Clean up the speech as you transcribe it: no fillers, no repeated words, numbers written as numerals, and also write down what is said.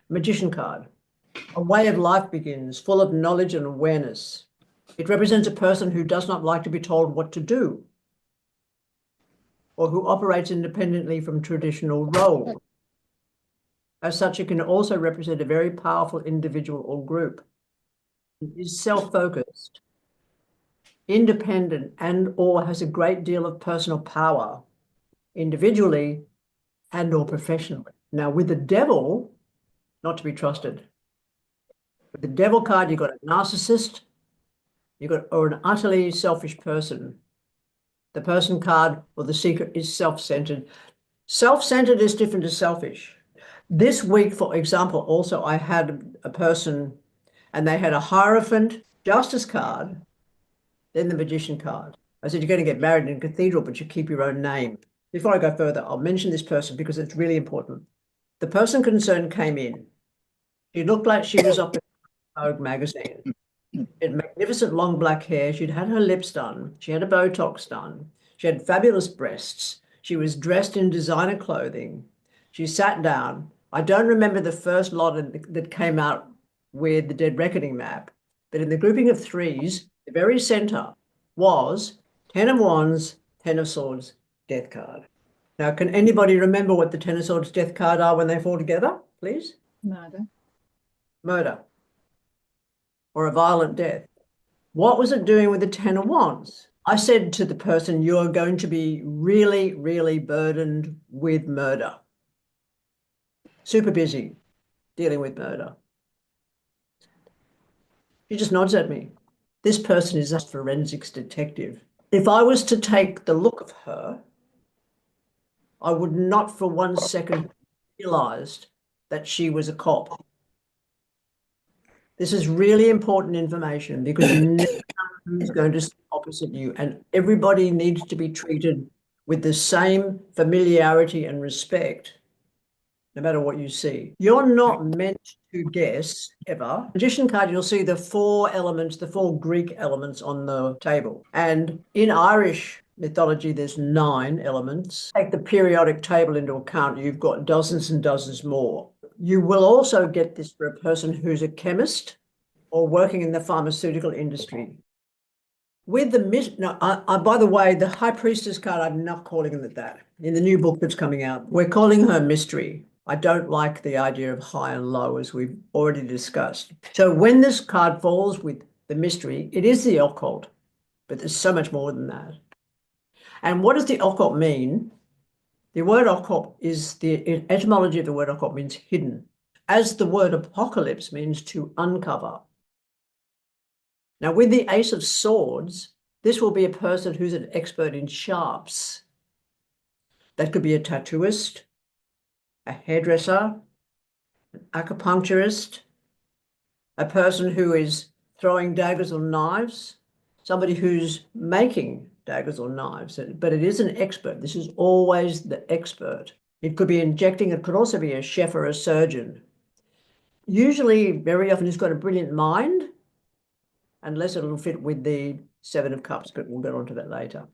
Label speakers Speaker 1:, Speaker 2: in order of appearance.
Speaker 1: Magician card. A way of life begins, full of knowledge and awareness. It represents a person who does not like to be told what to do, or who operates independently from traditional roles. As such, it can also represent a very powerful individual or group. It is self-focused, independent, and or has a great deal of personal power, individually and or professionally. Now, with the devil, not to be trusted. With the devil card, you've got a narcissist, or an utterly selfish person. The person card or the secret is self-centered. Self-centered is different to selfish. This week, for example, also I had a person and they had a Hierophant Justice card, then the Magician card. I said, you're going to get married in a cathedral, but you keep your own name. Before I go further, I'll mention this person because it's really important. The person concerned came in. She looked like she was up in Vogue magazine. She had magnificent long black hair. She'd had her lips done. She had a Botox done. She had fabulous breasts. She was dressed in designer clothing. She sat down. I don't remember the first lot that came out with the Dead Reckoning map, but in the grouping of threes, the very center was 10 of Wands, 10 of Swords, Death card. Now, can anybody remember what the 10 of Swords, Death card are when they fall together, please?
Speaker 2: Murder.
Speaker 1: Murder. Or a violent death. What was it doing with the 10 of Wands? I said to the person, you're going to be really, really burdened with murder. Super busy dealing with murder. She just nods at me. This person is a forensics detective. If I was to take the look of her, I would not for 1 second realized that she was a cop. This is really important information because you never know who's going to sit opposite you, and everybody needs to be treated with the same familiarity and respect, no matter what you see. You're not meant to guess ever. Magician card, you'll see the 4 elements, the 4 Greek elements on the table. And in Irish mythology, there's 9 elements. Take the periodic table into account, you've got dozens and dozens more. You will also get this for a person who's a chemist or working in the pharmaceutical industry. With the by the way, the High Priestess card, I'm not calling it that. In the new book that's coming out, we're calling her Mystery. I don't like the idea of high and low, as we've already discussed. So when this card falls with the Mystery, it is the occult, but there's so much more than that. And what does the occult mean? The word occult is the etymology of the word occult means hidden, as the word apocalypse means to uncover. Now, with the Ace of Swords, this will be a person who's an expert in sharps. That could be a tattooist, a hairdresser, an acupuncturist, a person who is throwing daggers or knives, somebody who's making daggers or knives, but it is an expert. This is always the expert. It could be injecting, it could also be a chef or a surgeon. Usually, very often, he's got a brilliant mind, unless it'll fit with the 7 of Cups, but we'll get onto that later.